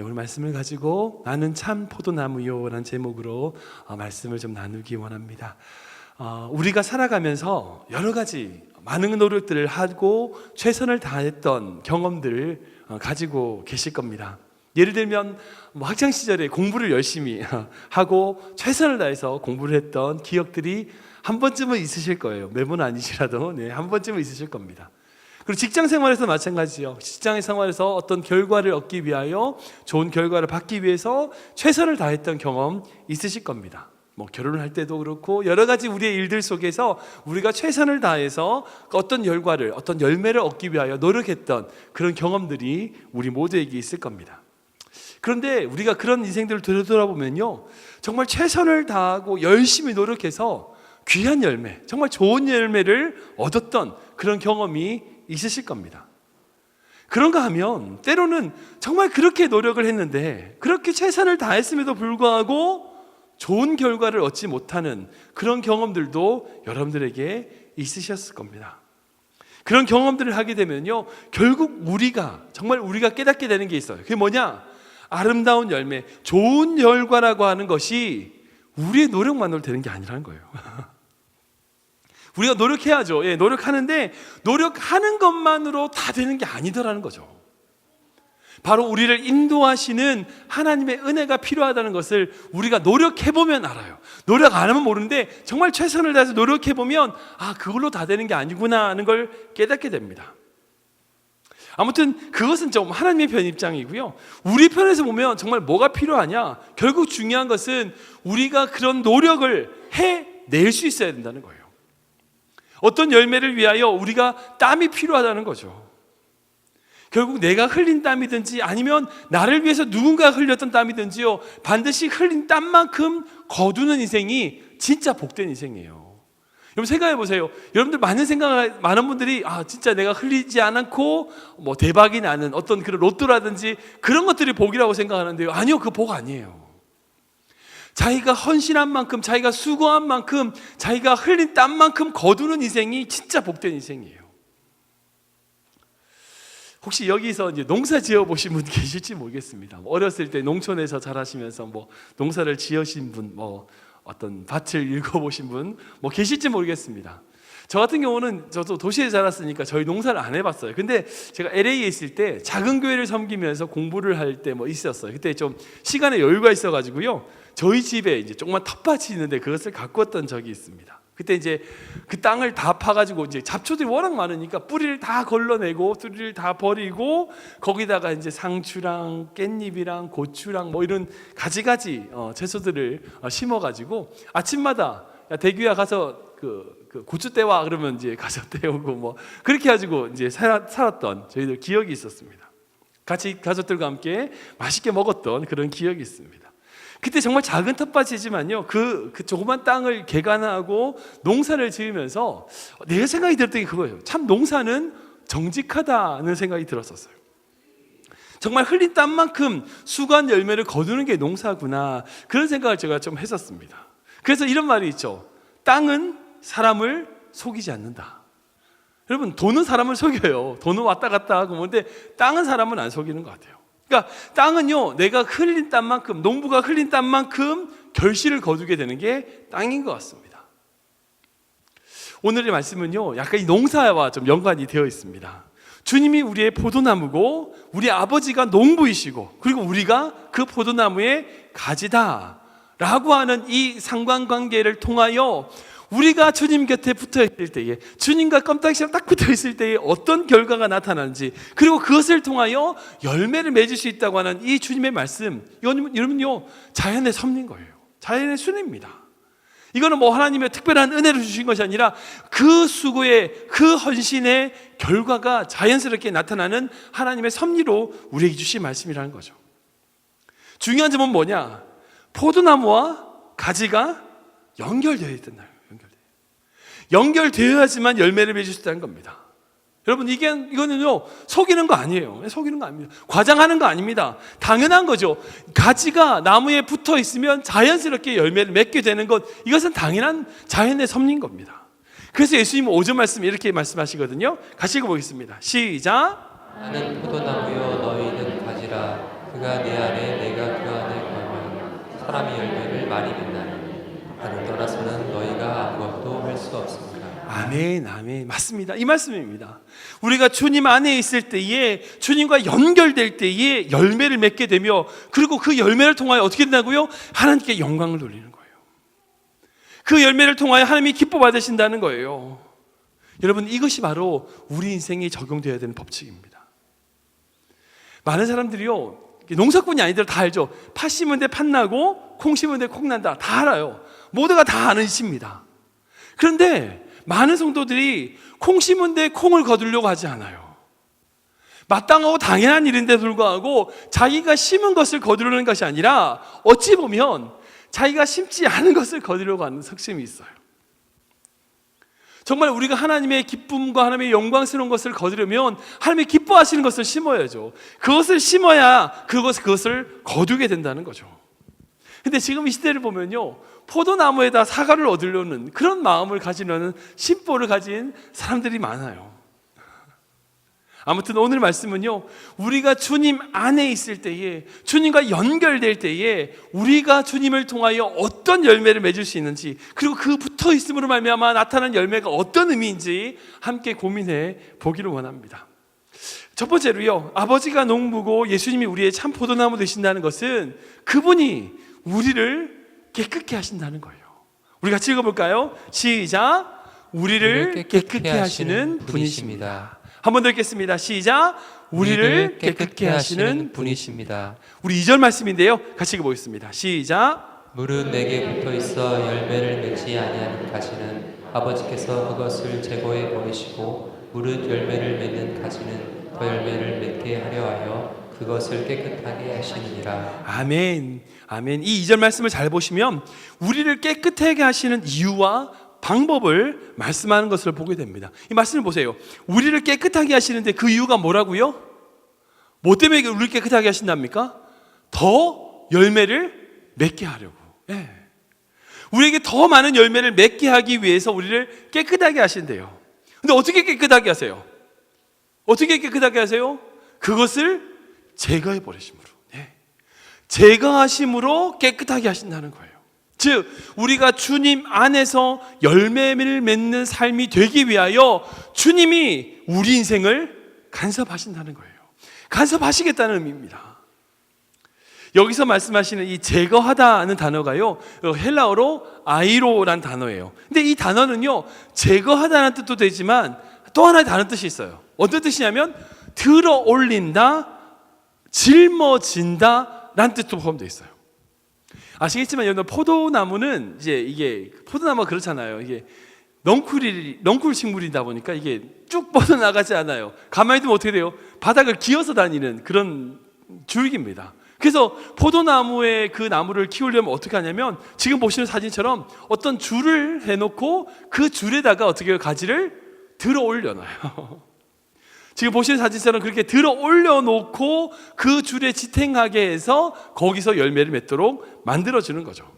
오늘 말씀을 가지고 나는 참 포도나무요 라는 제목으로 말씀을 좀 나누기 원합니다. 우리가 살아가면서 여러 가지 많은 노력들을 하고 최선을 다했던 경험들을 가지고 계실 겁니다. 예를 들면 학창 시절에 공부를 열심히 하고 최선을 다해서 공부를 했던 기억들이 한 번쯤은 있으실 거예요. 매번 아니시라도 한 번쯤은 있으실 겁니다. 그리고 직장 생활에서 마찬가지죠. 직장 생활에서 어떤 결과를 얻기 위하여 좋은 결과를 받기 위해서 최선을 다했던 경험 있으실 겁니다. 결혼을 할 때도 그렇고 여러 가지 우리의 일들 속에서 우리가 최선을 다해서 어떤 결과를, 어떤 열매를 얻기 위하여 노력했던 그런 경험들이 우리 모두에게 있을 겁니다. 그런데 우리가 그런 인생들을 되돌아보면요, 정말 최선을 다하고 열심히 노력해서 귀한 열매, 정말 좋은 열매를 얻었던 그런 경험이 있으실 겁니다. 그런가 하면 때로는 정말 그렇게 노력을 했는데 그렇게 최선을 다했음에도 불구하고 좋은 결과를 얻지 못하는 그런 경험들도 여러분들에게 있으셨을 겁니다. 그런 경험들을 하게 되면요, 결국 정말 우리가 깨닫게 되는 게 있어요. 그게 뭐냐? 아름다운 열매, 좋은 결과라고 하는 것이 우리의 노력만으로 되는 게 아니라는 거예요. 우리가 노력해야죠. 노력하는데 노력하는 것만으로 다 되는 게 아니더라는 거죠. 바로 우리를 인도하시는 하나님의 은혜가 필요하다는 것을 우리가 노력해보면 알아요. 노력 안 하면 모르는데 정말 최선을 다해서 노력해보면 그걸로 다 되는 게 아니구나 하는 걸 깨닫게 됩니다. 아무튼 그것은 좀 하나님의 편 입장이고요, 우리 편에서 보면 정말 뭐가 필요하냐? 결국 중요한 것은 우리가 그런 노력을 해낼 수 있어야 된다는 거예요. 어떤 열매를 위하여 우리가 땀이 필요하다는 거죠. 결국 내가 흘린 땀이든지 아니면 나를 위해서 누군가가 흘렸던 땀이든지요, 반드시 흘린 땀만큼 거두는 인생이 진짜 복된 인생이에요. 여러분 생각해 보세요. 여러분들 많은 분들이 진짜 내가 흘리지 않고 대박이 나는 어떤 그런 로또라든지 그런 것들이 복이라고 생각하는데요, 아니요, 그 복 아니에요. 자기가 헌신한 만큼, 자기가 수고한 만큼, 자기가 흘린 땀만큼 거두는 인생이 진짜 복된 인생이에요. 혹시 여기서 이제 농사 지어 보신 분 계실지 모르겠습니다. 어렸을 때 농촌에서 자라시면서 농사를 지으신 분, 어떤 밭을 읽어보신 분 계실지 모르겠습니다. 저 같은 경우는 저도 도시에 자랐으니까 저희 농사를 안 해봤어요. 근데 제가 LA에 있을 때 작은 교회를 섬기면서 공부를 할 때 있었어요. 그때 좀 시간에 여유가 있어가지고요, 저희 집에 이제 조그만 텃밭이 있는데 그것을 가꾸었던 적이 있습니다. 그때 이제 그 땅을 다 파가지고 이제 잡초들이 워낙 많으니까 뿌리를 다 걸러내고 뿌리를 다 버리고 거기다가 이제 상추랑 깻잎이랑 고추랑 이런 가지가지 채소들을 심어가지고 아침마다 야 대규야 가서 그 고추 떼와 그러면 이제 가서 떼오고 그렇게 가지고 이제 살았던 저희들 기억이 있었습니다. 같이 가족들과 함께 맛있게 먹었던 그런 기억이 있습니다. 그때 정말 작은 텃밭이지만요, 그 조그만 땅을 개간하고 농사를 지으면서 내 생각이 들었던 게 그거예요. 참 농사는 정직하다는 생각이 들었었어요. 정말 흘린 땀만큼 수고한 열매를 거두는 게 농사구나, 그런 생각을 제가 좀 했었습니다. 그래서 이런 말이 있죠. 땅은 사람을 속이지 않는다. 여러분, 돈은 사람을 속여요. 돈은 왔다 갔다 하고 근데 땅은 사람은 안 속이는 것 같아요. 그러니까 땅은요, 내가 흘린 땀만큼, 농부가 흘린 땀만큼 결실을 거두게 되는 게 땅인 것 같습니다. 오늘의 말씀은요, 약간 이 농사와 좀 연관이 되어 있습니다. 주님이 우리의 포도나무고 우리 아버지가 농부이시고 그리고 우리가 그 포도나무의 가지다 라고 하는 이 상관관계를 통하여 우리가 주님 곁에 붙어 있을 때에, 주님과 껌딱지랑 딱 붙어 있을 때에 어떤 결과가 나타나는지, 그리고 그것을 통하여 열매를 맺을 수 있다고 하는 이 주님의 말씀, 여러분요, 자연의 섭리인 거예요. 자연의 순리입니다. 이거는 하나님의 특별한 은혜를 주신 것이 아니라 그 수고의, 그 헌신의 결과가 자연스럽게 나타나는 하나님의 섭리로 우리에게 주신 말씀이라는 거죠. 중요한 점은 뭐냐? 포도나무와 가지가 연결되어 있단 말이에요. 연결되어야지만 열매를 맺을 수 있다는 겁니다. 여러분, 이거는요, 속이는 거 아니에요. 속이는 거 아닙니다. 과장하는 거 아닙니다. 당연한 거죠. 가지가 나무에 붙어 있으면 자연스럽게 열매를 맺게 되는 것, 이것은 당연한 자연의 섭리인 겁니다. 그래서 예수님은 5절 말씀에 이렇게 말씀하시거든요. 같이 읽어보겠습니다. 시작. 나는 포도나무요 너희는 가지라. 그가 내 안에 내가 그 안에 거하면 사람이 열매를 많이 맺나니 나를 떠나서는 너희가 아무것도 할 수 없습니다. 아멘, 아멘. 맞습니다. 이 말씀입니다. 우리가 주님 안에 있을 때에, 주님과 연결될 때에 열매를 맺게 되며, 그리고 그 열매를 통하여 어떻게 된다고요? 하나님께 영광을 돌리는 거예요. 그 열매를 통하여 하나님이 기뻐 받으신다는 거예요. 여러분, 이것이 바로 우리 인생에 적용되어야 되는 법칙입니다. 많은 사람들이요, 농사꾼이 아니더라도 다 알죠. 팥 심은 데 팥 나고 콩 심은 데 콩 난다. 다 알아요. 모두가 다 아는 이치입니다. 그런데 많은 성도들이 콩 심은 데 콩을 거두려고 하지 않아요. 마땅하고 당연한 일인데 불구하고 자기가 심은 것을 거두려는 것이 아니라 어찌 보면 자기가 심지 않은 것을 거두려고 하는 속셈이 있어요. 정말 우리가 하나님의 기쁨과 하나님의 영광스러운 것을 거두려면 하나님의 기뻐하시는 것을 심어야죠. 그것을 심어야 그것을 거두게 된다는 거죠. 근데 지금 이 시대를 보면요, 포도나무에다 사과를 얻으려는 그런 마음을 가지려는 심보를 가진 사람들이 많아요. 아무튼 오늘 말씀은요, 우리가 주님 안에 있을 때에, 주님과 연결될 때에 우리가 주님을 통하여 어떤 열매를 맺을 수 있는지, 그리고 그 붙어 있음으로 말미암아 나타난 열매가 어떤 의미인지 함께 고민해 보기를 원합니다. 첫 번째로요, 아버지가 농부고 예수님이 우리의 참 포도나무 되신다는 것은 그분이 우리를 깨끗게 하신다는 거예요. 우리 같이 읽어볼까요? 시작. 우리를 깨끗게 하시는 분이십니다. 한 번 더 읽겠습니다. 시작. 우리를 깨끗게 하시는 분이십니다. 우리 2절 말씀인데요, 같이 읽어보겠습니다. 시작. 무릇 내게 붙어 있어 열매를 맺지 아니하는 가지는 아버지께서 그것을 제거해 버리시고 무릇 열매를 맺는 가지는 더 열매를 맺게 하려 하여 그것을 깨끗하게 하시느니라. 아멘. 아멘. 이 2절 말씀을 잘 보시면 우리를 깨끗하게 하시는 이유와 방법을 말씀하는 것을 보게 됩니다. 이 말씀을 보세요. 우리를 깨끗하게 하시는데 그 이유가 뭐라고요? 뭐 때문에 우리를 깨끗하게 하신답니까? 더 열매를 맺게 하려고. 네. 우리에게 더 많은 열매를 맺게 하기 위해서 우리를 깨끗하게 하신대요. 근데 어떻게 깨끗하게 하세요? 어떻게 깨끗하게 하세요? 그것을 제거해 버리심으로. 네. 제거하심으로 깨끗하게 하신다는 거예요. 즉 우리가 주님 안에서 열매를 맺는 삶이 되기 위하여 주님이 우리 인생을 간섭하신다는 거예요. 간섭하시겠다는 의미입니다. 여기서 말씀하시는 이 제거하다는 단어가요, 헬라어로 아이로라는 단어예요. 근데 이 단어는요, 제거하다는 뜻도 되지만 또 하나의 다른 뜻이 있어요. 어떤 뜻이냐면 들어 올린다, 짊어진다 라는 뜻도 포함되어 있어요. 아시겠지만 여러분, 포도나무는 이게 포도나무가 그렇잖아요. 이게 넝쿨 식물이다 보니까 이게 쭉 뻗어나가지 않아요. 가만히 두면 어떻게 돼요? 바닥을 기어서 다니는 그런 줄기입니다. 그래서 포도나무의 그 나무를 키우려면 어떻게 하냐면 지금 보시는 사진처럼 어떤 줄을 해놓고 그 줄에다가 어떻게 해요? 가지를 들어 올려놔요. 지금 보시는 사진처럼 그렇게 들어 올려놓고 그 줄에 지탱하게 해서 거기서 열매를 맺도록 만들어주는 거죠.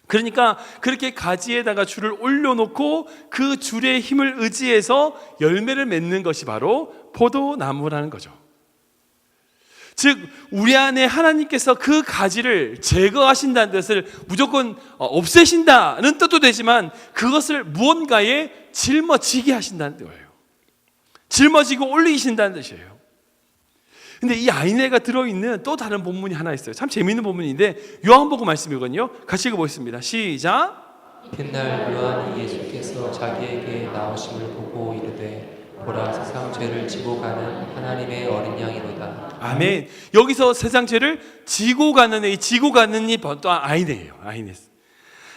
그러니까 그렇게 가지에다가 줄을 올려놓고 그 줄의 힘을 의지해서 열매를 맺는 것이 바로 포도나무라는 거죠. 즉 우리 안에 하나님께서 그 가지를 제거하신다는 뜻을 무조건 없애신다는 뜻도 되지만 그것을 무언가에 짊어지게 하신다는 거예요. 짊어지고 올리신다는 뜻이에요. 근데 이 아이네가 들어있는 또 다른 본문이 하나 있어요. 참 재미있는 본문인데 요한복음 말씀이거든요. 같이 읽어보겠습니다. 시작. 이튿날 요한이 예수께서 자기에게 나오심을 보고 이르되 보라 세상 죄를 지고 가는 하나님의 어린 양이로다. 아멘. 여기서 세상 죄를 지고 가는 이 지고 가는 이 또 아이네예요. 아이네.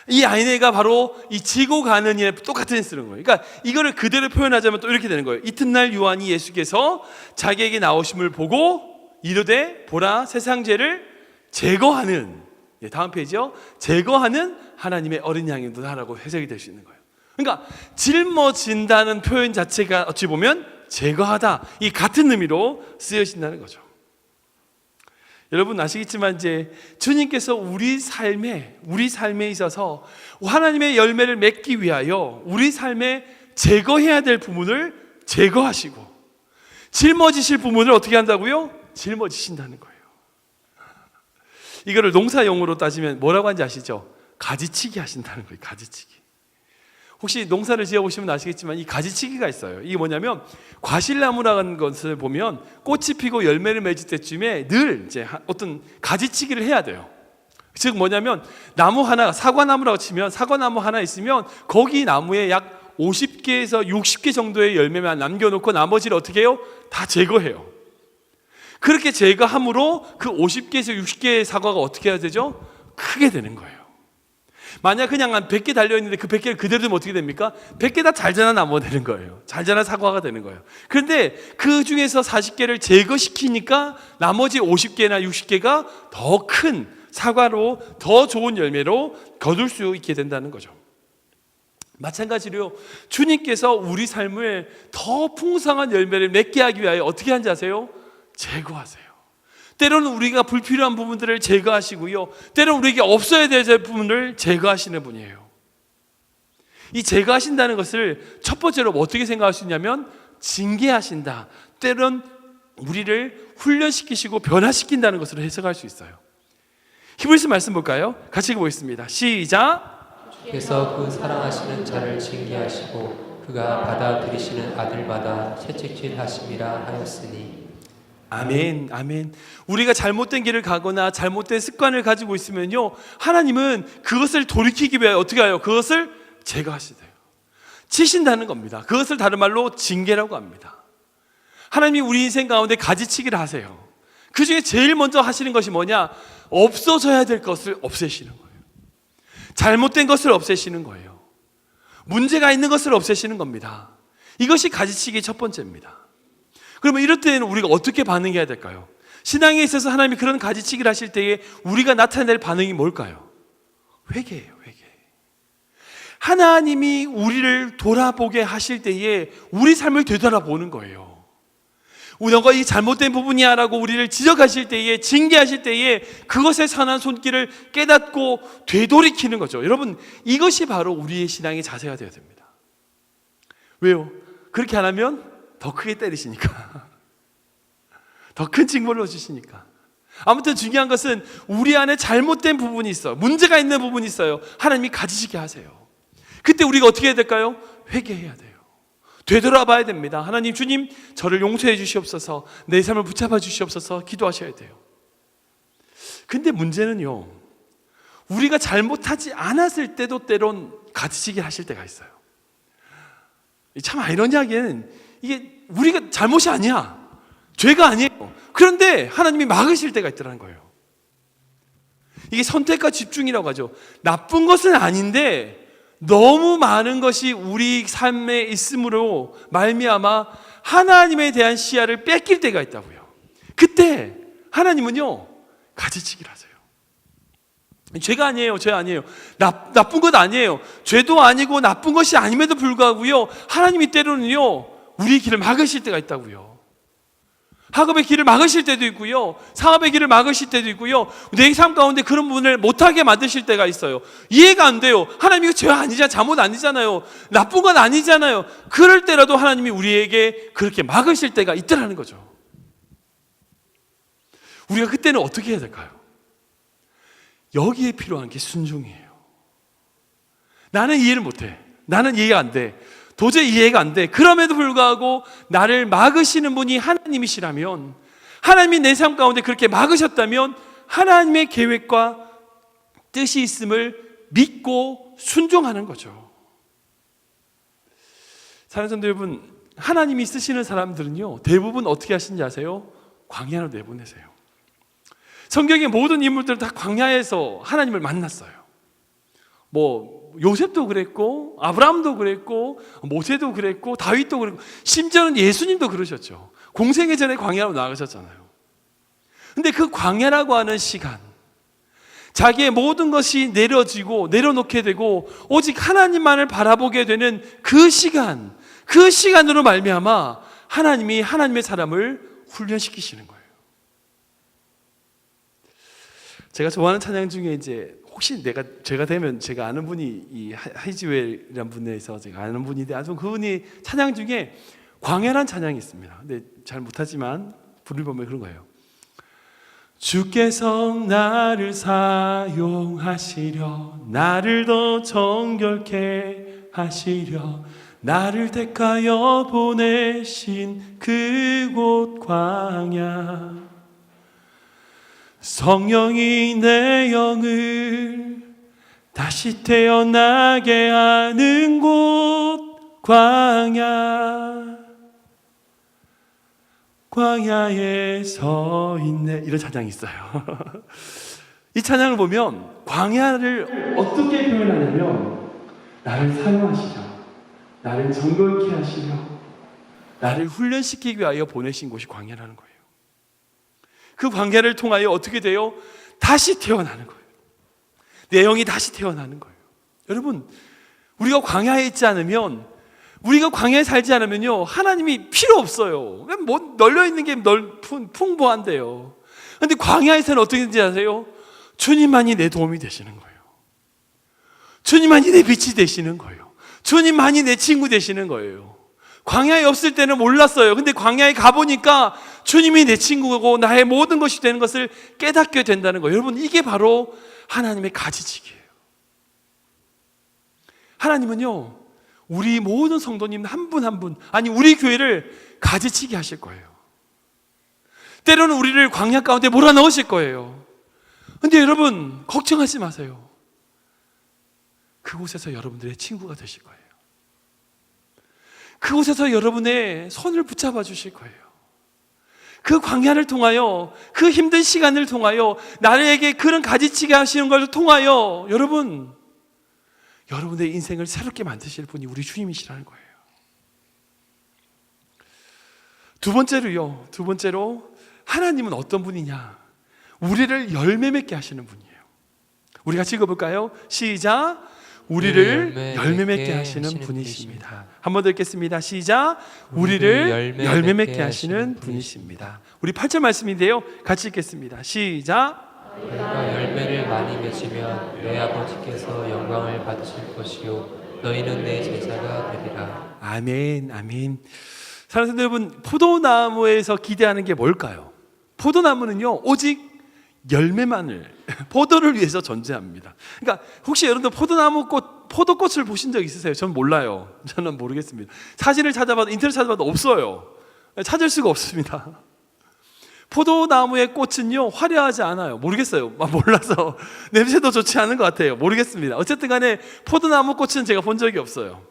이 아이네가 바로 이 지고 가는 일에 똑같은 일 쓰는 거예요. 그러니까 이거를 그대로 표현하자면 또 이렇게 되는 거예요. 이튿날 요한이 예수께서 자기에게 나오심을 보고 이르되 보라 세상 죄를 제거하는, 다음 페이지요, 제거하는 하나님의 어린 양이로다라고 해석이 될 수 있는 거예요. 그러니까 짊어진다는 표현 자체가 어찌 보면 제거하다, 이 같은 의미로 쓰여진다는 거죠. 여러분 아시겠지만 이제 주님께서 우리 삶에 있어서 하나님의 열매를 맺기 위하여 우리 삶에 제거해야 될 부분을 제거하시고 짊어지실 부분을 어떻게 한다고요? 짊어지신다는 거예요. 이거를 농사 용어로 따지면 뭐라고 하는지 아시죠? 가지치기 하신다는 거예요. 가지치기. 혹시 농사를 지어보시면 아시겠지만 이 가지치기가 있어요. 이게 뭐냐면 과실나무라는 것을 보면 꽃이 피고 열매를 맺을 때쯤에 늘 이제 어떤 가지치기를 해야 돼요. 즉 뭐냐면 나무 하나, 사과나무라고 치면 사과나무 하나 있으면 거기 나무에 약 50개에서 60개 정도의 열매만 남겨놓고 나머지를 어떻게 해요? 다 제거해요. 그렇게 제거함으로 그 50개에서 60개의 사과가 어떻게 해야 되죠? 크게 되는 거예요. 만약 그냥 한 100개 달려있는데 그 100개를 그대로 두면 어떻게 됩니까? 100개 다 잘 자란 나무가 되는 거예요. 잘 자란 사과가 되는 거예요. 그런데 그 중에서 40개를 제거시키니까 나머지 50개나 60개가 더 큰 사과로 더 좋은 열매로 거둘 수 있게 된다는 거죠. 마찬가지로 주님께서 우리 삶을 더 풍성한 열매를 맺게 하기 위하여 어떻게 하는지 아세요? 제거하세요. 때로는 우리가 불필요한 부분들을 제거하시고요, 때로는 우리에게 없어야 될 부분을 제거하시는 분이에요. 이 제거하신다는 것을 첫 번째로 어떻게 생각할 수 있냐면 징계하신다, 때로는 우리를 훈련시키시고 변화시킨다는 것으로 해석할 수 있어요. 히브리서 말씀 볼까요? 같이 읽어보겠습니다. 시작. 주께서 그 사랑하시는 자를 징계하시고 그가 받아들이시는 아들마다 채찍질하심이라 하였으니. 아멘, 아멘. 우리가 잘못된 길을 가거나 잘못된 습관을 가지고 있으면요, 하나님은 그것을 돌이키기 위해 어떻게 해요? 그것을 제거하시대요. 치신다는 겁니다. 그것을 다른 말로 징계라고 합니다. 하나님이 우리 인생 가운데 가지치기를 하세요. 그 중에 제일 먼저 하시는 것이 뭐냐? 없어져야 될 것을 없애시는 거예요. 잘못된 것을 없애시는 거예요. 문제가 있는 것을 없애시는 겁니다. 이것이 가지치기의 첫 번째입니다. 그러면 이럴 때는 우리가 어떻게 반응해야 될까요? 신앙에 있어서 하나님이 그런 가지치기를 하실 때에 우리가 나타낼 반응이 뭘까요? 회개예요, 회개. 하나님이 우리를 돌아보게 하실 때에 우리 삶을 되돌아보는 거예요. 너가 이 잘못된 부분이야 라고 우리를 지적하실 때에, 징계하실 때에 그것의 선한 손길을 깨닫고 되돌이키는 거죠. 여러분, 이것이 바로 우리의 신앙의 자세가 되어야 됩니다. 왜요? 그렇게 안 하면 더 크게 때리시니까, 더 큰 징벌을 주시니까. 아무튼 중요한 것은 우리 안에 잘못된 부분이 있어요. 문제가 있는 부분이 있어요. 하나님이 가지시게 하세요. 그때 우리가 어떻게 해야 될까요? 회개해야 돼요. 되돌아봐야 됩니다. 하나님, 주님, 저를 용서해 주시옵소서, 내 삶을 붙잡아 주시옵소서 기도하셔야 돼요. 근데 문제는요, 우리가 잘못하지 않았을 때도 때론 가지치기 하실 때가 있어요. 참 아이러니하게는 이게 우리가 잘못이 아니야, 죄가 아니에요. 그런데 하나님이 막으실 때가 있더라는 거예요. 이게 선택과 집중이라고 하죠. 나쁜 것은 아닌데 너무 많은 것이 우리 삶에 있으므로 말미암아 하나님에 대한 시야를 뺏길 때가 있다고요. 그때 하나님은요, 가지치기를 하세요. 죄가 아니에요, 죄 아니에요. 나쁜 것 아니에요. 죄도 아니고 나쁜 것이 아님에도 불구하고요, 하나님이 때로는요 우리의 길을 막으실 때가 있다고요. 학업의 길을 막으실 때도 있고요, 사업의 길을 막으실 때도 있고요, 내 삶 가운데 그런 부분을 못하게 만드실 때가 있어요. 이해가 안 돼요. 하나님, 이거 죄 아니잖아요, 잘못 아니잖아요, 나쁜 건 아니잖아요. 그럴 때라도 하나님이 우리에게 그렇게 막으실 때가 있더라는 거죠. 우리가 그때는 어떻게 해야 될까요? 여기에 필요한 게 순종이에요. 나는 이해를 못해, 나는 이해가 안 돼, 도저히 이해가 안 돼. 그럼에도 불구하고 나를 막으시는 분이 하나님이시라면, 하나님이 내 삶 가운데 그렇게 막으셨다면 하나님의 계획과 뜻이 있음을 믿고 순종하는 거죠. 사랑하는 성도 여러분, 하나님이 쓰시는 사람들은요 대부분 어떻게 하시는지 아세요? 광야로 내보내세요. 성경의 모든 인물들은 다 광야에서 하나님을 만났어요. 요셉도 그랬고, 아브라함도 그랬고, 모세도 그랬고, 다윗도 그랬고, 심지어는 예수님도 그러셨죠. 공생애 전에 광야로 나가셨잖아요. 근데 그 광야라고 하는 시간, 자기의 모든 것이 내려지고 내려놓게 되고 오직 하나님만을 바라보게 되는 그 시간, 그 시간으로 말미암아 하나님이 하나님의 사람을 훈련시키시는 거예요. 제가 좋아하는 찬양 중에 이제 혹시 제가 되면 제가 아는 분이 이 하이즈웰이라는 분에서 제가 아는 분인데 아주 그분이 찬양 중에 광야란 찬양이 있습니다. 근데 잘 못하지만 부르보면 그런 거예요. 주께서 나를 사용하시려 나를 더 정결케 하시려 나를 택하여 보내신 그곳 광야 성령이 내 영을 다시 태어나게 하는 곳 광야에 서 있네 이런 찬양이 있어요. 이 찬양을 보면 광야를 어떻게 표현하냐면 나를 사용하시려 나를 정결케 하시려 나를 훈련시키기 위하여 보내신 곳이 광야라는 거예요. 그 광야를 통하여 어떻게 돼요? 다시 태어나는 거예요. 내 영이 다시 태어나는 거예요. 여러분, 우리가 광야에 있지 않으면, 우리가 광야에 살지 않으면요 하나님이 필요 없어요. 뭐 널려있는 게 풍부한데요. 그런데 광야에서는 어떻게 되는지 아세요? 주님만이 내 도움이 되시는 거예요. 주님만이 내 빛이 되시는 거예요. 주님만이 내 친구 되시는 거예요. 광야에 없을 때는 몰랐어요. 근데 광야에 가보니까 주님이 내 친구고 나의 모든 것이 되는 것을 깨닫게 된다는 거예요. 여러분, 이게 바로 하나님의 가지치기예요. 하나님은요 우리 모든 성도님 한 분 한 분, 아니 우리 교회를 가지치기 하실 거예요. 때로는 우리를 광야 가운데 몰아넣으실 거예요. 근데 여러분 걱정하지 마세요. 그곳에서 여러분들의 친구가 되실 거예요. 그곳에서 여러분의 손을 붙잡아 주실 거예요. 그 광야를 통하여, 그 힘든 시간을 통하여, 나에게 그런 가지치기 하시는 걸 통하여 여러분의 인생을 새롭게 만드실 분이 우리 주님이시라는 거예요. 두 번째로 하나님은 어떤 분이냐? 우리를 열매 맺게 하시는 분이에요. 우리 같이 읽어볼까요? 시작. 우리를 열매 맺게 하시는 분이십니다. 한 번 더 읽겠습니다. 시작. 우리를 열매 맺게 하시는 분이십니다. 우리 8절 말씀인데요, 같이 읽겠습니다. 시작. 너희가 열매를 많이 맺으면 내 아버지께서 영광을 받으실 것이요 너희는 내 제자가 되리라. 아멘, 아멘. 사랑하는 성도 여러분, 포도나무에서 기대하는 게 뭘까요? 포도나무는요 오직 열매만을, 포도를 위해서 존재합니다. 그러니까 혹시 여러분들 포도꽃을 보신 적 있으세요? 저는 몰라요. 저는 모르겠습니다. 사진을 찾아봐도, 인터넷 찾아봐도 없어요. 찾을 수가 없습니다. 포도나무의 꽃은요 화려하지 않아요. 모르겠어요. 몰라서 냄새도 좋지 않은 것 같아요. 모르겠습니다. 어쨌든 간에 포도나무 꽃은 제가 본 적이 없어요.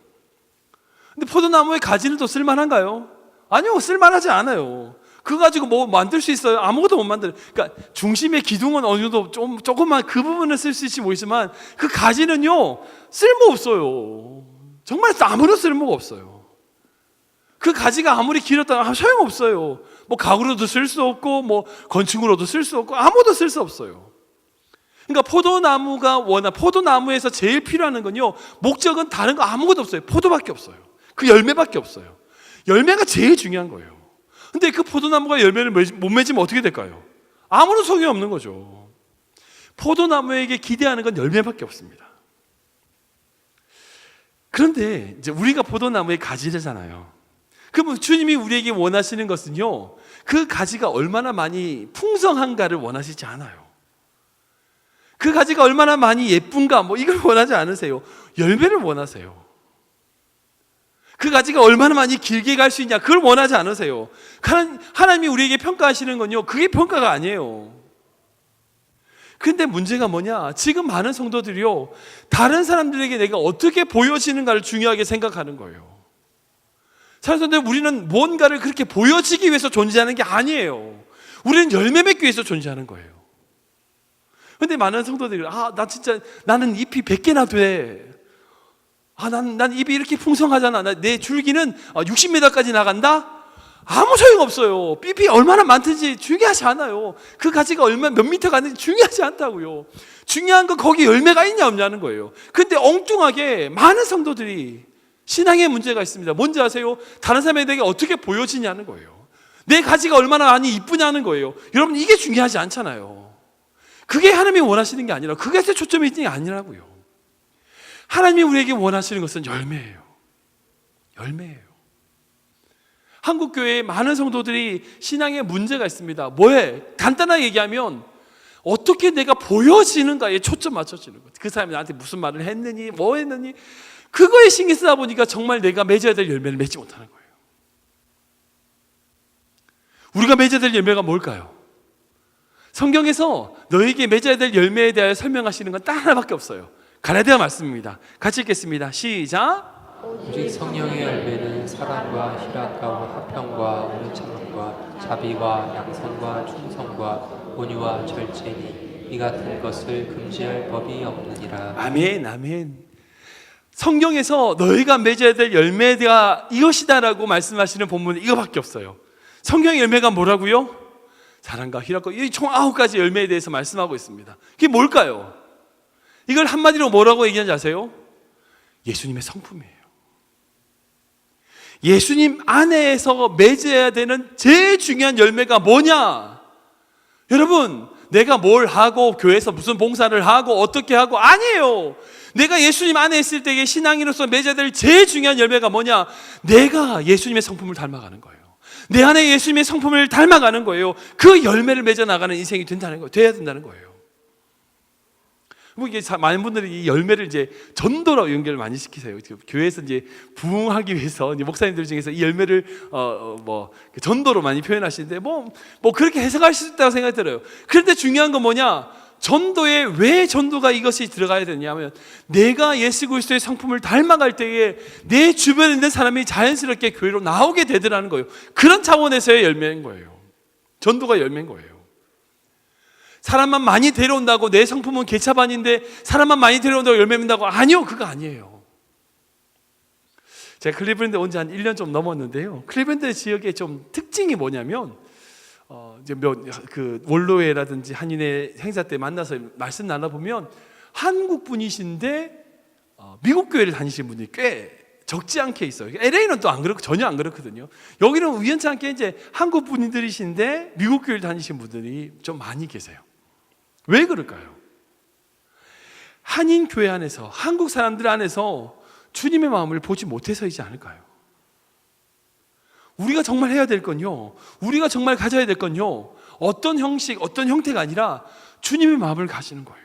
근데 포도나무의 가지는 또 쓸만한가요? 아니요, 쓸만하지 않아요. 그거 가지고 뭐 만들 수 있어요? 아무것도 못 만들어요. 그러니까 중심의 기둥은 어느 정도 조금만 그 부분을 쓸 수 있을지 모르지만 그 가지는요 쓸모없어요. 정말 아무런 쓸모가 없어요. 그 가지가 아무리 길었다가 소용없어요. 뭐 가구로도 쓸 수 없고 뭐 건축으로도 쓸 수 없고 아무도 쓸 수 없어요. 그러니까 포도나무에서 제일 필요한 건요 목적은 다른 거 아무것도 없어요. 포도밖에 없어요. 그 열매밖에 없어요. 열매가 제일 중요한 거예요. 근데 그 포도나무가 열매를 못 맺으면 어떻게 될까요? 아무런 소용이 없는 거죠. 포도나무에게 기대하는 건 열매밖에 없습니다. 그런데 이제 우리가 포도나무의 가지잖아요. 그러면 주님이 우리에게 원하시는 것은요 그 가지가 얼마나 많이 풍성한가를 원하시지 않아요. 그 가지가 얼마나 많이 예쁜가 뭐 이걸 원하지 않으세요. 열매를 원하세요. 그 가지가 얼마나 많이 길게 갈 수 있냐 그걸 원하지 않으세요. 하나님이 우리에게 평가하시는 건요 그게 평가가 아니에요. 근데 문제가 뭐냐, 지금 많은 성도들이요 다른 사람들에게 내가 어떻게 보여지는가를 중요하게 생각하는 거예요. 사실 우리는 뭔가를 그렇게 보여지기 위해서 존재하는 게 아니에요. 우리는 열매 맺기 위해서 존재하는 거예요. 근데 많은 성도들이 나는 잎이 100개나 돼. 난 잎이 이렇게 풍성하잖아. 내 줄기는 60m까지 나간다? 아무 소용없어요. 잎이 얼마나 많든지 중요하지 않아요. 그 가지가 몇 미터 가는지 중요하지 않다고요. 중요한 건 거기 열매가 있냐 없냐는 거예요. 근데 엉뚱하게 많은 성도들이 신앙에 문제가 있습니다. 뭔지 아세요? 다른 사람에게 어떻게 보여지냐는 거예요. 내 가지가 얼마나 많이 이쁘냐는 거예요. 여러분 이게 중요하지 않잖아요. 그게 하나님이 원하시는 게 아니라, 그것에 초점이 있는 게 아니라고요. 하나님이 우리에게 원하시는 것은 열매예요. 열매예요. 한국 교회에 많은 성도들이 신앙에 문제가 있습니다. 뭐해? 간단하게 얘기하면 어떻게 내가 보여지는가에 초점 맞춰지는 거예요. 그 사람이 나한테 무슨 말을 했느니 뭐 했느니 그거에 신경 쓰다 보니까 정말 내가 맺어야 될 열매를 맺지 못하는 거예요. 우리가 맺어야 될 열매가 뭘까요? 성경에서 너에게 맺어야 될 열매에 대하여 설명하시는 건 딱 하나밖에 없어요. 갈라디아 말씀입니다. 같이 읽겠습니다. 시작. 오직 성령의 열매는 사랑과 희락과 화평과 오른 참음과 자비와 양선과 충성과 온유와 절제니 이 같은 것을 금지할 법이 없느니라. 아멘, 아멘. 성경에서 너희가 맺어야 될 열매가 이것이다라고 말씀하시는 본문은 이거밖에 없어요. 성경의 열매가 뭐라고요? 사랑과 희락과 이 총 9가지 열매에 대해서 말씀하고 있습니다. 그게 뭘까요? 이걸 한마디로 뭐라고 얘기하는지 아세요? 예수님의 성품이에요. 예수님 안에서 맺어야 되는 제일 중요한 열매가 뭐냐? 여러분, 내가 뭘 하고 교회에서 무슨 봉사를 하고 어떻게 하고 아니에요. 내가 예수님 안에 있을 때의 신앙인으로서 맺어야 될 제일 중요한 열매가 뭐냐? 내가 예수님의 성품을 닮아가는 거예요. 내 안에 예수님의 성품을 닮아가는 거예요. 그 열매를 맺어 나가는 인생이 된다는 거예요. 돼야 된다는 거예요. 뭐 이게 많은 분들이 이 열매를 이제 전도라고 연결을 많이 시키세요. 교회에서 이제 부흥하기 위해서 이제 목사님들 중에서 이 열매를 전도로 많이 표현하시는데 뭐 그렇게 해석할 수 있다고 생각이 들어요. 그런데 중요한 건 뭐냐? 전도에 왜 전도가 이것이 들어가야 되냐면 내가 예수 그리스도의 성품을 닮아갈 때에 내 주변에 있는 사람이 자연스럽게 교회로 나오게 되더라는 거예요. 그런 차원에서의 열매인 거예요. 전도가 열매인 거예요. 사람만 많이 데려온다고 내 성품은 개차반인데 사람만 많이 데려온다고 열매 맺는다고 아니요, 그거 아니에요. 제가 클리블랜드 온 지 한 1년 좀 넘었는데요. 클리블랜드 지역의 좀 특징이 뭐냐면 이제 원로회라든지 한인회 행사 때 만나서 말씀 나눠보면 한국 분이신데 미국 교회를 다니시는 분이 꽤 적지 않게 있어요. LA는 또 안 그렇고 전혀 안 그렇거든요. 여기는 우연치 않게 이제 한국 분들이신데 미국 교회를 다니시는 분들이 좀 많이 계세요. 왜 그럴까요? 한인 교회 안에서 한국 사람들 안에서 주님의 마음을 보지 못해서이지 않을까요? 우리가 정말 해야 될 건요, 우리가 정말 가져야 될 건요, 어떤 형식, 어떤 형태가 아니라 주님의 마음을 가지는 거예요.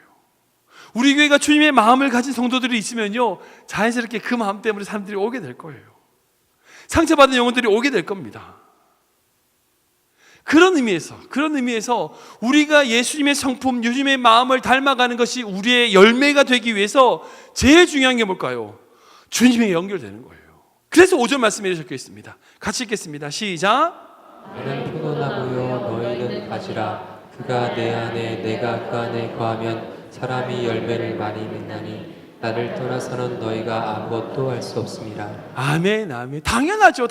우리 교회가 주님의 마음을 가진 성도들이 있으면요, 자연스럽게 그 마음 때문에 사람들이 오게 될 거예요. 상처받은 영혼들이 오게 될 겁니다. 그런 의미에서 우리가 예수님의 성품, 예수님의 마음을 닮아가는 것이 우리의 열매가 되기 위해서 제일 중요한 게 뭘까요? 주님에 연결되는 거예요. 그래서 5절 말씀에 적혀 있습니다. 같이 읽겠습니다. 시작. 나는 포도나무요 너희는 가지라. 그가 내 안에 내가 그 안에 거하면 사람이 열매를 많이 맺나니 나를 떠나서는 너희가 아무것도 할 수 없습니다. 아멘, 아멘. 당연하죠.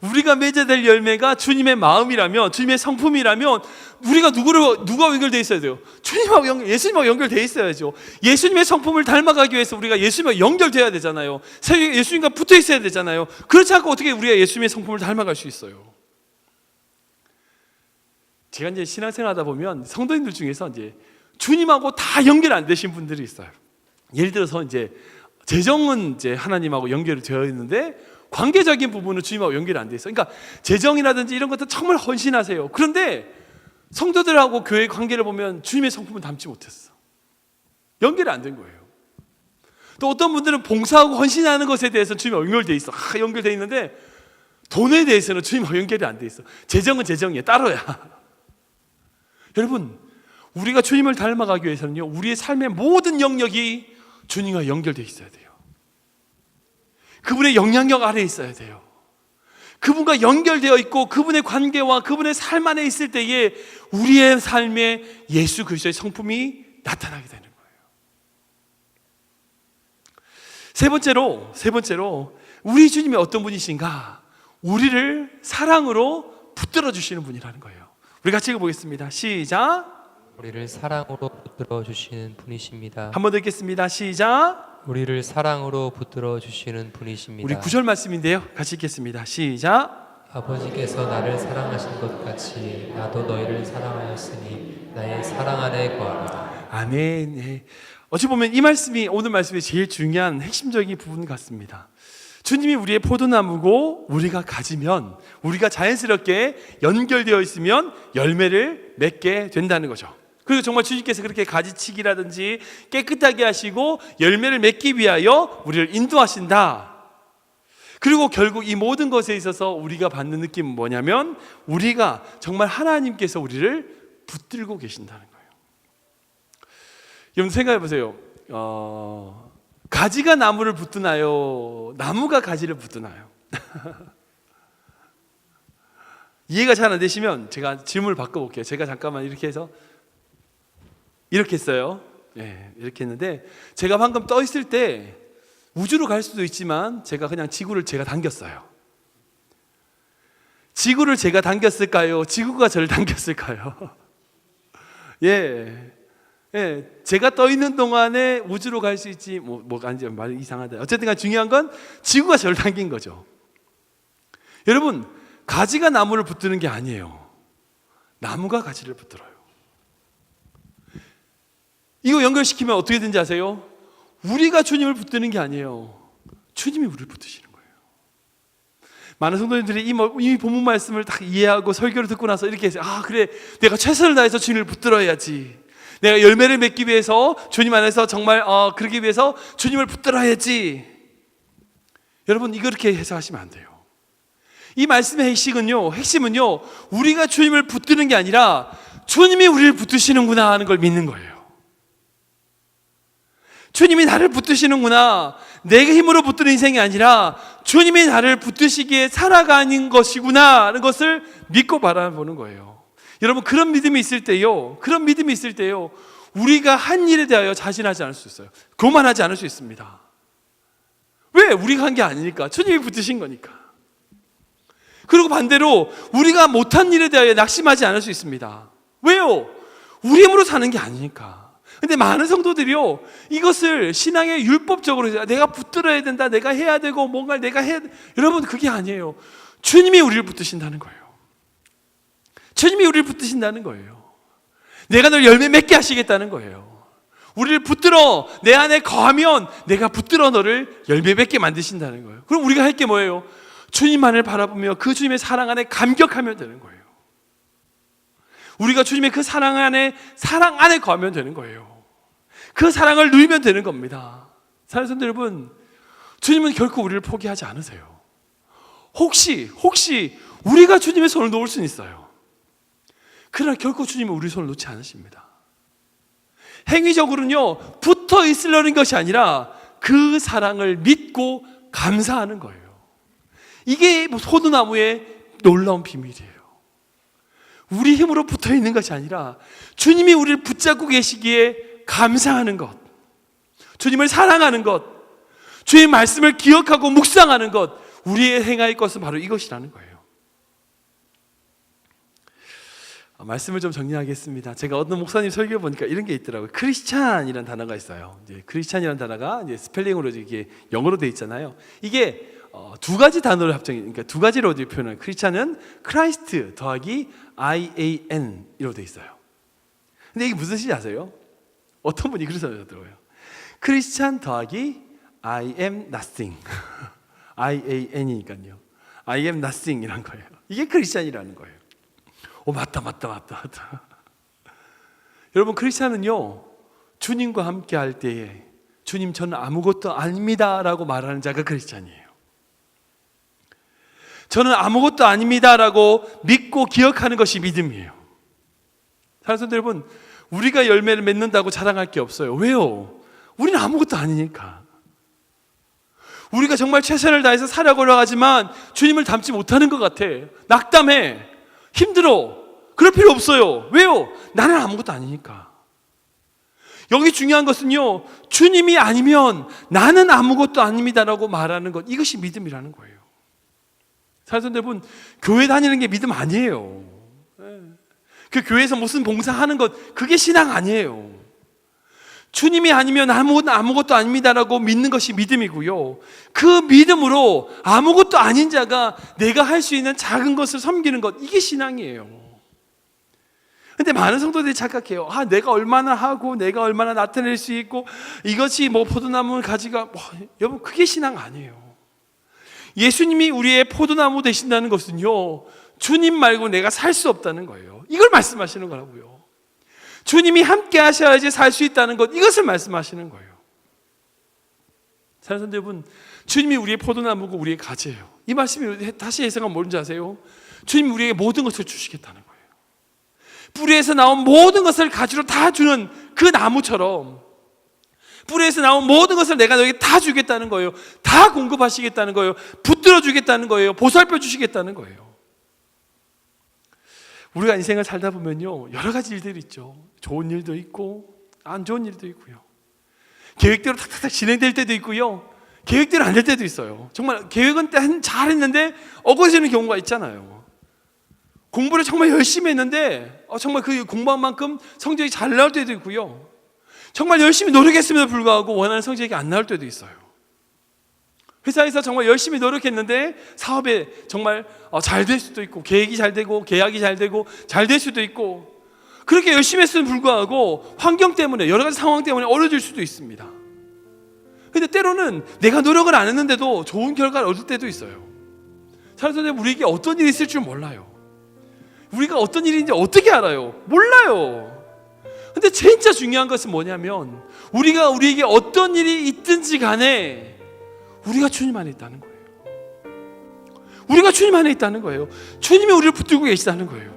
우리가 맺어야 될 열매가 주님의 마음이라면, 주님의 성품이라면 우리가 누가 연결되어 있어야 돼요? 예수님하고 연결되어 있어야죠. 예수님의 성품을 닮아가기 위해서 우리가 예수님하고 연결돼야 되잖아요. 예수님과 붙어 있어야 되잖아요. 그렇지 않고 어떻게 우리가 예수님의 성품을 닮아갈 수 있어요? 제가 이제 신앙생활하다 보면 성도님들 중에서 이제 주님하고 다 연결 안 되신 분들이 있어요. 예를 들어서 이제 재정은 이제 하나님하고 연결이 되어 있는데 관계적인 부분은 주님하고 연결이 안 돼 있어요. 그러니까 재정이라든지 이런 것도 정말 헌신하세요. 그런데 성도들하고 교회 관계를 보면 주님의 성품은 닮지 못했어. 연결이 안 된 거예요. 또 어떤 분들은 봉사하고 헌신하는 것에 대해서 주님하고 연결돼 있어. 연결돼 있는데 돈에 대해서는 주님하고 연결이 안 돼 있어. 재정은 재정이야, 따로야. 여러분, 우리가 주님을 닮아가기 위해서는요, 우리의 삶의 모든 영역이 주님과 연결되어 있어야 돼요. 그분의 영향력 아래에 있어야 돼요. 그분과 연결되어 있고 그분의 관계와 그분의 삶 안에 있을 때에 우리의 삶에 예수 그리스도의 성품이 나타나게 되는 거예요. 세 번째로 우리 주님이 어떤 분이신가? 우리를 사랑으로 붙들어 주시는 분이라는 거예요. 우리 같이 읽어보겠습니다. 시작. 우리를 사랑으로 붙들어 주시는 분이십니다. 한 번 더 읽겠습니다. 시작. 우리를 사랑으로 붙들어 주시는 분이십니다. 우리 9절 말씀인데요, 같이 읽겠습니다. 시작. 아버지께서 나를 사랑하신 것 같이 나도 너희를 사랑하였으니 나의 사랑 안에 거하라. 아멘. 네. 어찌 보면 이 말씀이 오늘 말씀의 제일 중요한 핵심적인 부분 같습니다. 주님이 우리의 포도나무고 우리가 가지면, 우리가 자연스럽게 연결되어 있으면 열매를 맺게 된다는 거죠. 그리고 정말 주님께서 그렇게 가지치기라든지 깨끗하게 하시고 열매를 맺기 위하여 우리를 인도하신다. 그리고 결국 이 모든 것에 있어서 우리가 받는 느낌은 뭐냐면, 우리가 정말 하나님께서 우리를 붙들고 계신다는 거예요. 여러분 생각해 보세요. 가지가 나무를 붙드나요? 나무가 가지를 붙드나요? 이해가 잘 안 되시면 제가 질문을 바꿔볼게요. 제가 잠깐만 이렇게 해서 이렇게 했어요. 이렇게 했는데, 제가 방금 떠 있을 때 우주로 갈 수도 있지만 제가 그냥 지구를 제가 당겼어요. 지구를 제가 당겼을까요? 지구가 저를 당겼을까요? 제가 떠 있는 동안에 우주로 갈 수 있지, 아니지, 말 이상하다. 어쨌든 간 중요한 건 지구가 저를 당긴 거죠. 여러분, 가지가 나무를 붙드는 게 아니에요. 나무가 가지를 붙들어요. 이거 연결시키면 어떻게 되는지 아세요? 우리가 주님을 붙드는 게 아니에요. 주님이 우리를 붙드시는 거예요. 많은 성도님들이 이미 본문 말씀을 다 이해하고 설교를 듣고 나서 이렇게 해서, 그래, 내가 최선을 다해서 주님을 붙들어야지. 내가 열매를 맺기 위해서, 주님 안에서 정말 그러기 위해서 주님을 붙들어야지. 여러분, 이렇게 해석하시면 안 돼요. 이 말씀의 핵심은요, 우리가 주님을 붙드는 게 아니라 주님이 우리를 붙드시는구나 하는 걸 믿는 거예요. 주님이 나를 붙드시는구나, 내가 힘으로 붙드는 인생이 아니라 주님이 나를 붙드시기에 살아가는 것이구나 하는 것을 믿고 바라보는 거예요. 여러분, 그런 믿음이 있을 때요, 우리가 한 일에 대하여 자신하지 않을 수 있어요. 교만하지 않을 수 있습니다. 왜? 우리가 한 게 아니니까. 주님이 붙드신 거니까. 그리고 반대로 우리가 못한 일에 대하여 낙심하지 않을 수 있습니다. 왜요? 우리 힘으로 사는 게 아니니까. 근데 많은 성도들이요, 이것을 신앙의 율법적으로 내가 붙들어야 된다, 내가 해야 되고 뭔가를 내가 해야 돼. 여러분, 그게 아니에요. 주님이 우리를 붙드신다는 거예요. 주님이 우리를 붙드신다는 거예요. 내가 널 열매 맺게 하시겠다는 거예요. 우리를 붙들어 내 안에 거하면 내가 붙들어 너를 열매 맺게 만드신다는 거예요. 그럼 우리가 할 게 뭐예요? 주님만을 바라보며 그 주님의 사랑 안에 감격하면 되는 거예요. 우리가 주님의 그 사랑 안에 거하면 되는 거예요. 그 사랑을 누리면 되는 겁니다. 사랑하는 성도 여러분, 주님은 결코 우리를 포기하지 않으세요. 혹시 우리가 주님의 손을 놓을 수는 있어요. 그러나 결코 주님은 우리 손을 놓지 않으십니다. 행위적으로는요, 붙어 있으려는 것이 아니라 그 사랑을 믿고 감사하는 거예요. 이게 소두나무의 놀라운 비밀이에요. 우리 힘으로 붙어 있는 것이 아니라 주님이 우리를 붙잡고 계시기에 감사하는 것, 주님을 사랑하는 것, 주의 말씀을 기억하고 묵상하는 것, 우리의 행할 것은 바로 이것이라는 거예요. 말씀을 좀 정리하겠습니다. 제가 어떤 목사님 설교 보니까 이런 게 있더라고요. 크리스찬이라는 단어가 있어요. 이제 크리스찬이라는 단어가 이제 스펠링으로 이게 영어로 돼 있잖아요. 이게 두 가지 단어를 그러니까 두 가지로 표현해요. 크리스찬은 크라이스트 더하기 IAN으로 돼 있어요. 근데 이게 무슨 뜻인지 아세요? 어떤 분이 그러더라고요. 크리스찬 더하기 I am nothing. IAN이니까요. I am nothing이란 거예요. 이게 크리스찬이라는 거예요. 맞다. 여러분, 크리스찬은요, 주님과 함께 할 때에 주님, 저는 아무것도 아닙니다라고 말하는 자가 크리스찬이에요. 저는 아무것도 아닙니다라고 믿고 기억하는 것이 믿음이에요. 사랑하는 성도 여러분, 우리가 열매를 맺는다고 자랑할 게 없어요. 왜요? 우리는 아무것도 아니니까. 우리가 정말 최선을 다해서 살아가려고 하지만 주님을 닮지 못하는 것 같아. 낙담해. 힘들어. 그럴 필요 없어요. 왜요? 나는 아무것도 아니니까. 여기 중요한 것은요, 주님이 아니면 나는 아무것도 아닙니다라고 말하는 것, 이것이 믿음이라는 거예요. 사랑하는 여러분, 교회 다니는 게 믿음 아니에요. 그 교회에서 무슨 봉사하는 것, 그게 신앙 아니에요. 주님이 아니면 아무것도 아닙니다라고 믿는 것이 믿음이고요, 그 믿음으로 아무것도 아닌 자가 내가 할 수 있는 작은 것을 섬기는 것, 이게 신앙이에요. 근데 많은 성도들이 착각해요. 내가 얼마나 하고 내가 얼마나 나타낼 수 있고 이것이 포도나무 가지가 여러분, 그게 신앙 아니에요. 예수님이 우리의 포도나무 되신다는 것은요, 주님 말고 내가 살 수 없다는 거예요. 이걸 말씀하시는 거라고요. 주님이 함께 하셔야지 살 수 있다는 것, 이것을 말씀하시는 거예요. 사랑하는 성도 여러분, 주님이 우리의 포도나무고 우리의 가지예요. 이 말씀이 다시 해석하면 뭔지 아세요? 주님이 우리에게 모든 것을 주시겠다는 거예요. 뿌리에서 나온 모든 것을 가지로 다 주는 그 나무처럼 뿌리에서 나온 모든 것을 내가 너에게 다 주겠다는 거예요. 다 공급하시겠다는 거예요. 붙들어 주겠다는 거예요. 보살펴 주시겠다는 거예요. 우리가 인생을 살다 보면요, 여러 가지 일들이 있죠. 좋은 일도 있고 안 좋은 일도 있고요. 계획대로 탁탁탁 진행될 때도 있고요, 계획대로 안 될 때도 있어요. 정말 계획은 잘했는데 어거지는 경우가 있잖아요. 공부를 정말 열심히 했는데 정말 그 공부한 만큼 성적이 잘 나올 때도 있고요, 정말 열심히 노력했음에도 불구하고 원하는 성적이 안 나올 때도 있어요. 회사에서 정말 열심히 노력했는데 사업에 정말 잘 될 수도 있고, 계획이 잘 되고 계약이 잘 되고 잘 될 수도 있고, 그렇게 열심히 했음에도 불구하고 환경 때문에, 여러 가지 상황 때문에 어려질 수도 있습니다. 근데 때로는 내가 노력을 안 했는데도 좋은 결과를 얻을 때도 있어요. 사람들은 우리에게 어떤 일이 있을 줄 몰라요. 우리가 어떤 일인지 어떻게 알아요? 몰라요. 근데 진짜 중요한 것은 뭐냐면, 우리에게 어떤 일이 있든지 간에 우리가 주님 안에 있다는 거예요. 우리가 주님 안에 있다는 거예요. 주님이 우리를 붙들고 계시다는 거예요.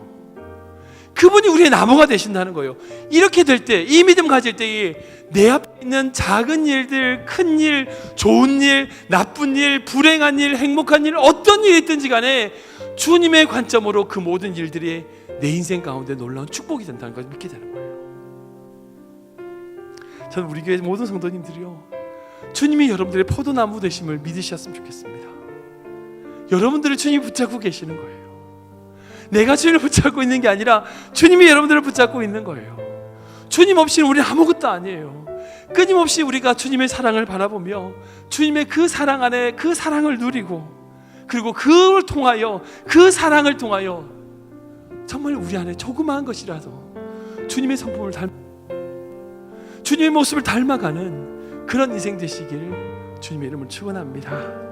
그분이 우리의 나무가 되신다는 거예요. 이렇게 될 때, 이 믿음 가질 때에 내 앞에 있는 작은 일들, 큰 일, 좋은 일, 나쁜 일, 불행한 일, 행복한 일, 어떤 일이 있든지 간에 주님의 관점으로 그 모든 일들이 내 인생 가운데 놀라운 축복이 된다는 걸 믿게 되는 거예요. 저는 우리 교회 모든 성도님들이요, 주님이 여러분들의 포도나무 되심을 믿으셨으면 좋겠습니다. 여러분들을 주님이 붙잡고 계시는 거예요. 내가 주님을 붙잡고 있는 게 아니라 주님이 여러분들을 붙잡고 있는 거예요. 주님 없이는 우리는 아무것도 아니에요. 끊임없이 우리가 주님의 사랑을 바라보며 주님의 그 사랑 안에 그 사랑을 누리고, 그리고 그걸 통하여, 그 사랑을 통하여 정말 우리 안에 조그마한 것이라도 주님의 성품을 주님의 모습을 닮아가는 그런 인생 되시기를 주님의 이름으로 축원합니다.